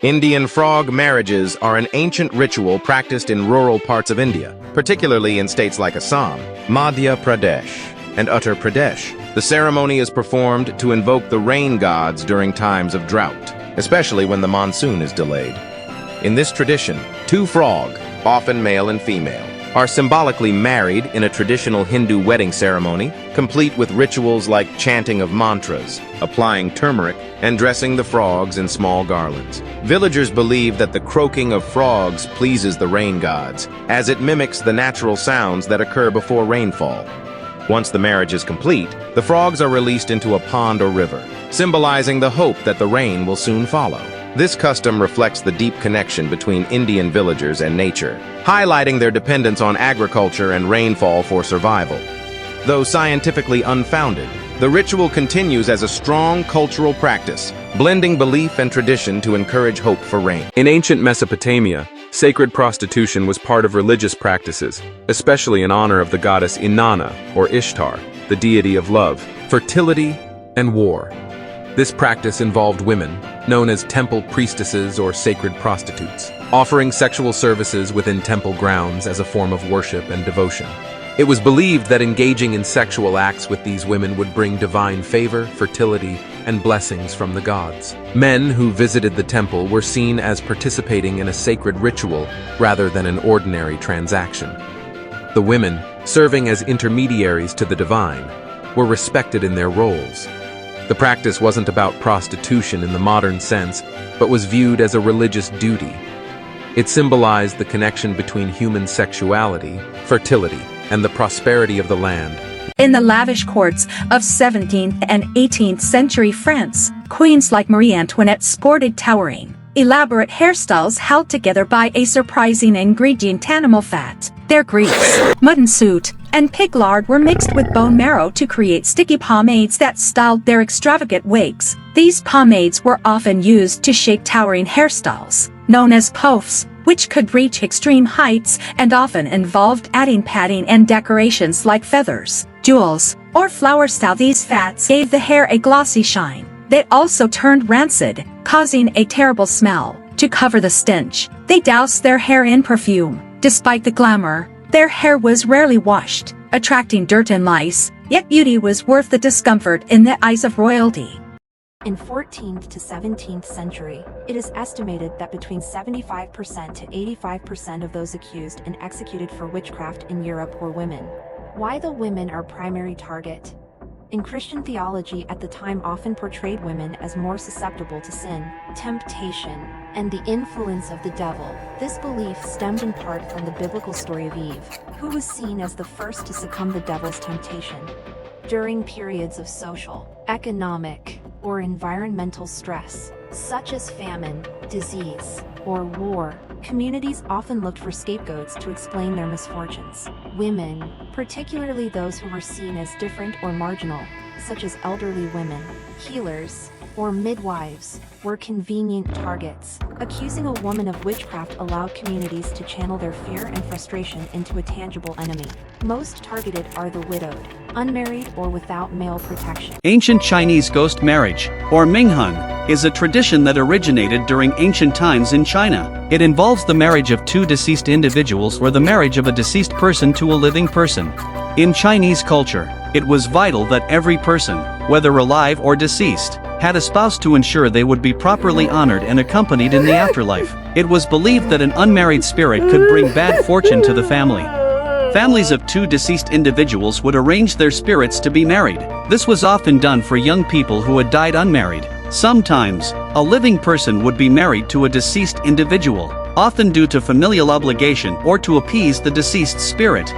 Indian frog marriages are an ancient ritual practiced in rural parts of India, particularly in states like Assam, Madhya Pradesh, and Uttar Pradesh. The ceremony is performed to invoke the rain gods during times of drought, especially when the monsoon is delayed. In this tradition, two frogs, often male and female, are symbolically married in a traditional Hindu wedding ceremony, complete with rituals like chanting of mantras, applying turmeric, and dressing the frogs in small garlands. Villagers believe that the croaking of frogs pleases the rain gods, as it mimics the natural sounds that occur before rainfall. Once the marriage is complete, the frogs are released into a pond or river, symbolizing the hope that the rain will soon follow. This custom reflects the deep connection between Indian villagers and nature, highlighting their dependence on agriculture and rainfall for survival. Though scientifically unfounded, the ritual continues as a strong cultural practice, blending belief and tradition to encourage hope for rain. In ancient Mesopotamia, sacred prostitution was part of religious practices, especially in honor of the goddess Inanna, or Ishtar, the deity of love, fertility, and war. This practice involved women, known as temple priestesses or sacred prostitutes, offering sexual services within temple grounds as a form of worship and devotion. It was believed that engaging in sexual acts with these women would bring divine favor, fertility, and blessings from the gods. Men who visited the temple were seen as participating in a sacred ritual rather than an ordinary transaction. The women, serving as intermediaries to the divine, were respected in their roles. The practice wasn't about prostitution in the modern sense, but was viewed as a religious duty. It symbolized the connection between human sexuality, fertility, and the prosperity of the land. In the lavish courts of 17th and 18th century France, queens like Marie Antoinette sported towering, elaborate hairstyles held together by a surprising ingredient: animal fat. Their grease, mutton suit, and pig lard were mixed with bone marrow to create sticky pomades that styled their extravagant wigs. These pomades were often used to shape towering hairstyles, known as coiffes, which could reach extreme heights and often involved adding padding and decorations like feathers, jewels, or flowers. These fats gave the hair a glossy shine. They also turned rancid, causing a terrible smell. To cover the stench, they doused their hair in perfume. Despite the glamour, their hair was rarely washed, attracting dirt and lice, yet beauty was worth the discomfort in the eyes of royalty. In 14th to 17th century, it is estimated that between 75% to 85% of those accused and executed for witchcraft in Europe were women. Why the women are primary target? In Christian theology at the time often portrayed women as more susceptible to sin, temptation, and the influence of the devil. This belief stemmed in part from the biblical story of Eve, who was seen as the first to succumb to the devil's temptation. During periods of social, economic, or environmental stress, such as famine, disease, or war, communities often looked for scapegoats to explain their misfortunes. Women, particularly those who were seen as different or marginal, such as elderly women, healers, or midwives, were convenient targets. Accusing a woman of witchcraft allowed communities to channel their fear and frustration into a tangible enemy. Most targeted are the widowed, unmarried, or without male protection. Ancient Chinese ghost marriage, or Minghun, is a tradition that originated during ancient times in China. It involves the marriage of two deceased individuals or the marriage of a deceased person to a living person. In Chinese culture, it was vital that every person, whether alive or deceased, had a spouse to ensure they would be properly honored and accompanied in the afterlife. It was believed that an unmarried spirit could bring bad fortune to the family. Families of two deceased individuals would arrange their spirits to be married. This was often done for young people who had died unmarried. Sometimes, a living person would be married to a deceased individual, often due to familial obligation or to appease the deceased spirit.